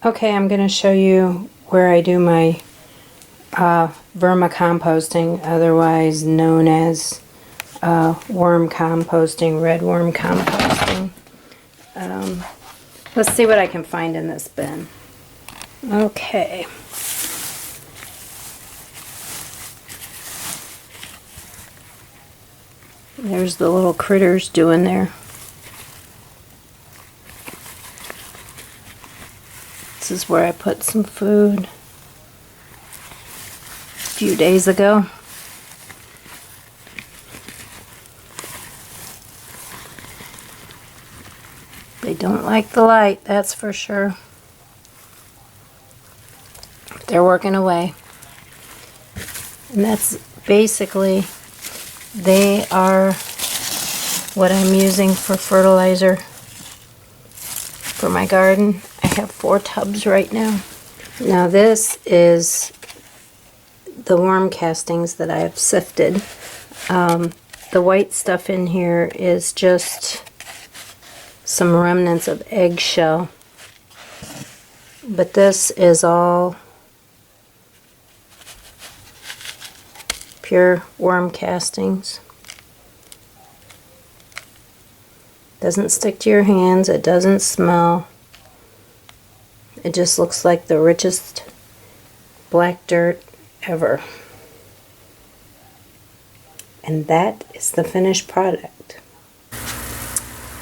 Okay, I'm going to show you where I do my vermicomposting, otherwise known as worm composting, red worm composting. Let's see what I can find in this bin. Okay. There's the little critters doing their. This is where I put some food a few days ago. They don't like the light, that's for sure. They're working away. And that's basically, they are what I'm using for fertilizer for my garden. I have 4 tubs right now. Now this is the worm castings that I've sifted. The white stuff in here is just some remnants of eggshell. But this is all pure worm castings. Doesn't stick to your hands, it doesn't smell. It just looks like the richest black dirt ever. And that is the finished product.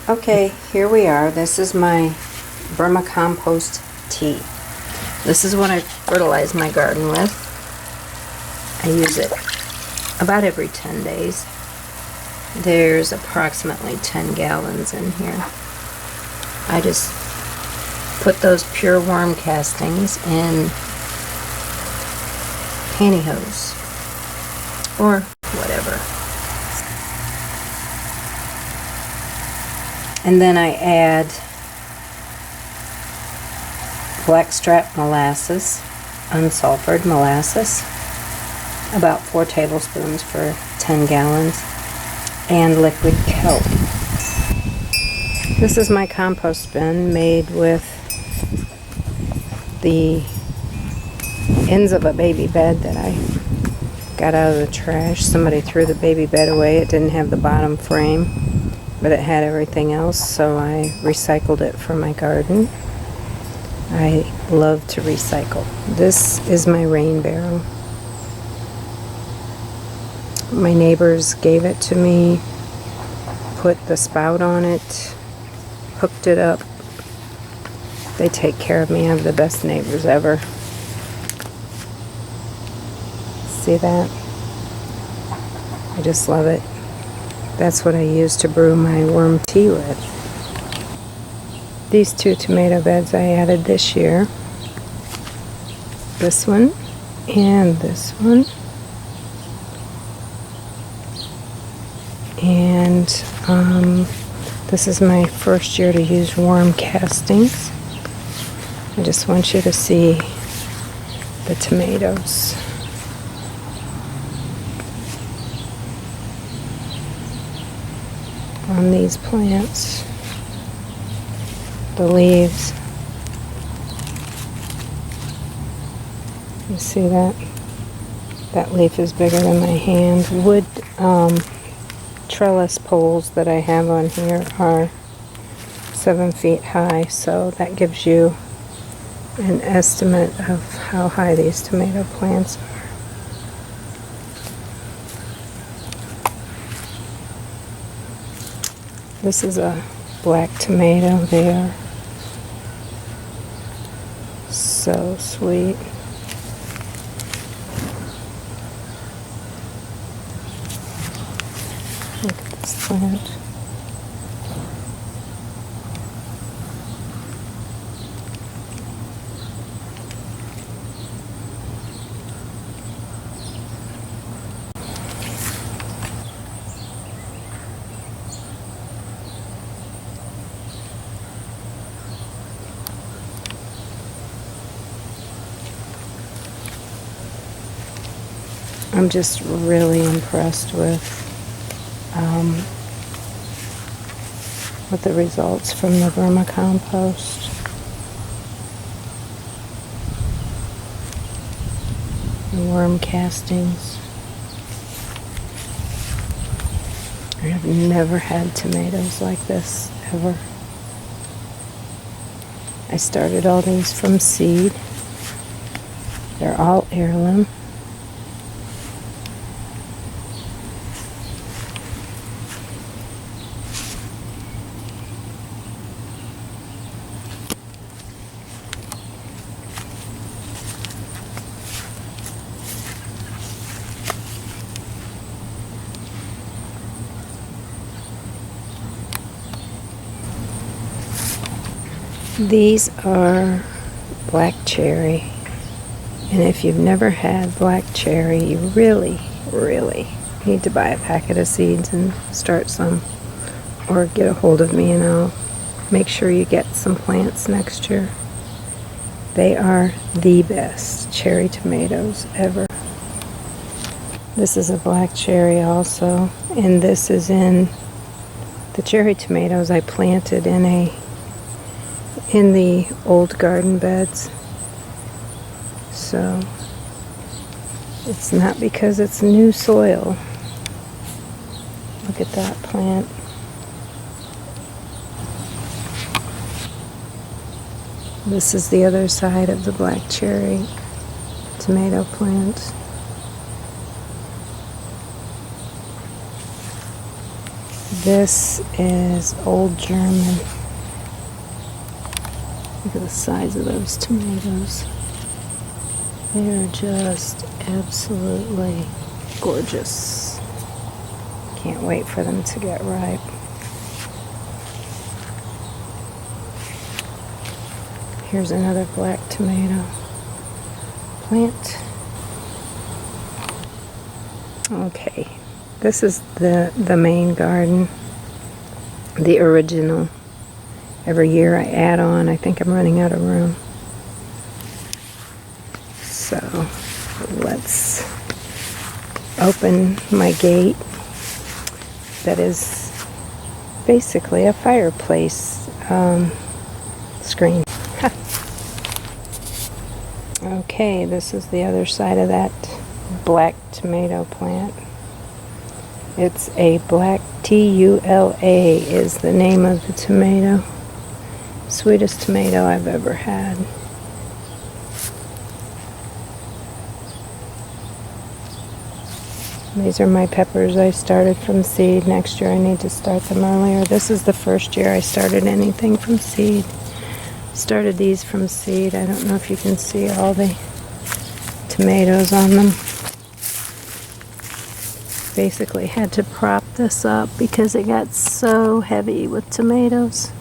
Okay, here we are. This is my vermicompost tea. This is what I fertilize my garden with. I use it about every 10 days. There's approximately 10 gallons in here. I just put those pure worm castings in pantyhose or whatever. And then I add blackstrap molasses, unsulfured molasses, about 4 tablespoons for 10 gallons, and liquid kelp. This is my compost bin made with the ends of a baby bed that I got out of the trash. Somebody threw the baby bed away. It didn't have the bottom frame, but it had everything else, so I recycled it for my garden. I love to recycle. This is my rain barrel. My neighbors gave it to me, put the spout on it, hooked it up. They take care of me. I have the best neighbors ever. See that? I just love it. That's what I use to brew my worm tea with. These 2 tomato beds I added this year. This one and this one. And this is my first year to use worm castings. I just want you to see the tomatoes. On these plants, the leaves. You see that? That leaf is bigger than my hand. Wood trellis poles that I have on here are 7 feet high, so that gives you an estimate of how high these tomato plants are. This is a black tomato. They are so sweet. Look at this plant. I'm just really impressed with the results from the vermicompost. The worm castings. I have never had tomatoes like this, ever. I started all these from seed. They're all heirloom. These are black cherry, and if you've never had black cherry, you really, really need to buy a packet of seeds and start some, or get a hold of me and I'll make sure you get some plants next year. They are the best cherry tomatoes ever. This is a black cherry also, and this is in the cherry tomatoes I planted in the old garden beds. So it's not because it's new soil. Look at that plant. This is the other side of the black cherry tomato plant. This is old German. Look at the size of those tomatoes. They are just absolutely gorgeous. Can't wait for them to get ripe. Here's another black tomato plant. Okay, this is the main garden, the original. Every year I add on. I think I'm running out of room. So let's open my gate that is basically a fireplace screen. Okay, this is the other side of that black tomato plant. It's a black T-U-L-A is the name of the tomato. Sweetest tomato I've ever had. These are my peppers I started from seed. Next year I need to start them earlier. This is the first year I started anything from seed. Started these from seed. I don't know if you can see all the tomatoes on them. Basically had to prop this up because it got so heavy with tomatoes.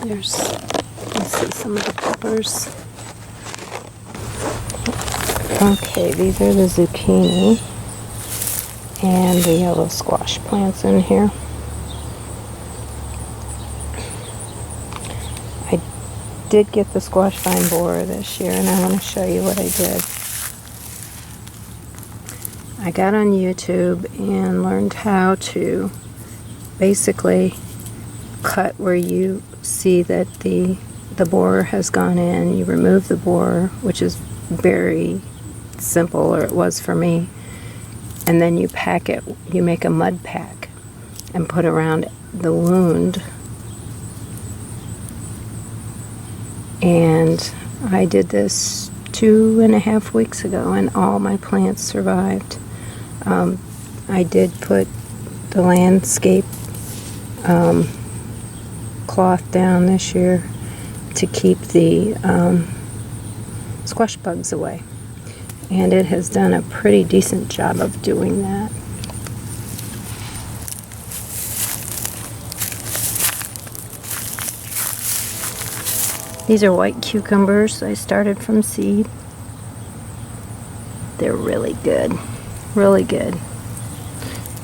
Let's see some of the peppers. Okay, these are the zucchini and the yellow squash plants in here. I did get the squash vine borer this year, and I want to show you what I did. I got on YouTube and learned how to basically cut where you see that the borer has gone in. You remove the borer, which is very simple, or it was for me, and then you pack it. You make a mud pack and put around the wound. And I did this 2.5 weeks ago, and all my plants survived. I did put the landscape cloth down this year to keep the squash bugs away, and it has done a pretty decent job of doing that. These are white cucumbers I started from seed. They're really good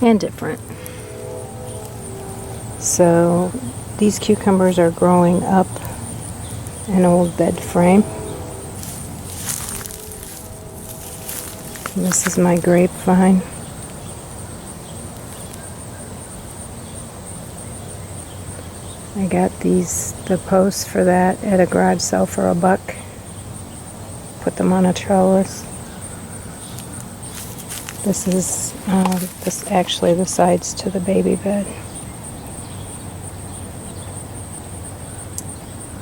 and different. So these cucumbers are growing up an old bed frame. And this is my grapevine. I got the posts for that at a garage sale for $1. Put them on a trellis. This is actually the sides to the baby bed.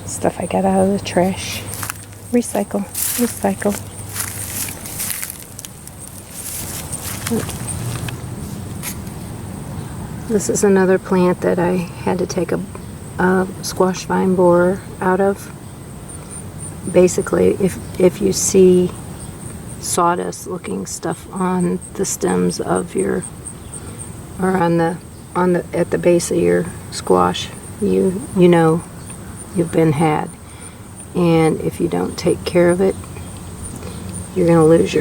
Stuff I got out of the trash. Recycle, recycle. This is another plant that I had to take a squash vine borer out of. Basically, if you see sawdust looking stuff on the stems of your, or at the base of your squash, you know you've been had. And if you don't take care of it, you're going to lose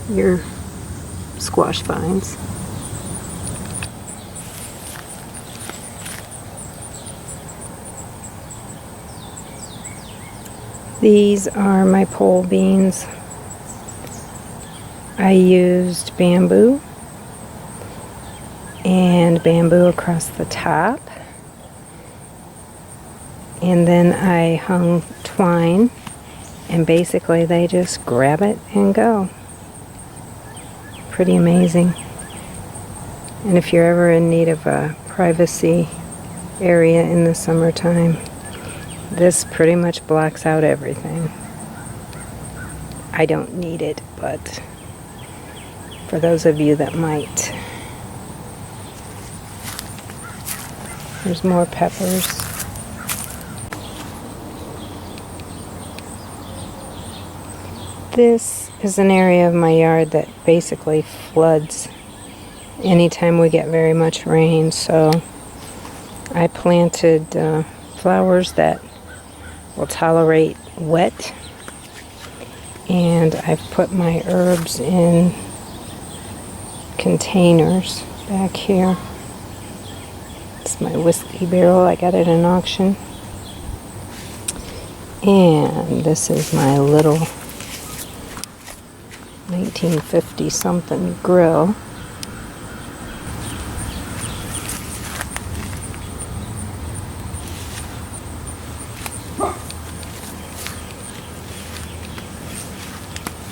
your squash vines. These are my pole beans. I used bamboo and bamboo across the top, and then I hung twine, and basically they just grab it and go. Pretty amazing. And if you're ever in need of a privacy area in the summertime, this pretty much blocks out everything. I don't need it, but for those of you that might. There's more peppers. This is an area of my yard that basically floods anytime we get very much rain, so I planted flowers that will tolerate wet, and I've put my herbs in containers back here. It's my whiskey barrel. I got it at an auction. And this is my little 1950 something grill.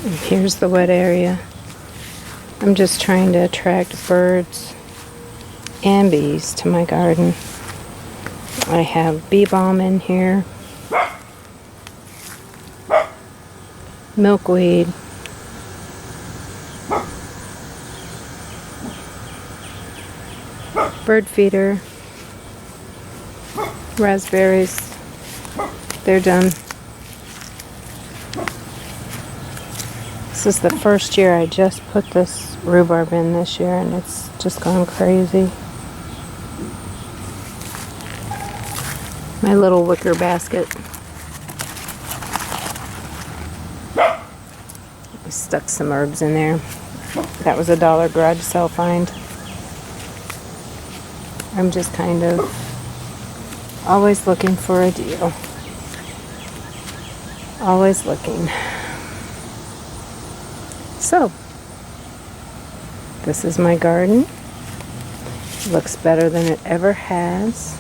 And here's the wet area. I'm just trying to attract birds and bees to my garden. I have bee balm in here, milkweed, bird feeder, raspberries. They're done. This is the first year I just put this rhubarb in this year, and it's just gone crazy. My little wicker basket. I stuck some herbs in there. That was a $1 garage sale find. I'm just kind of always looking for a deal. Always looking. So, this is my garden. It looks better than it ever has.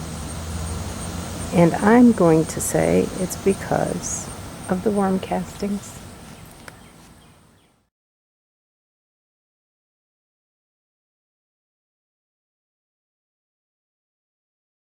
And I'm going to say it's because of the worm castings.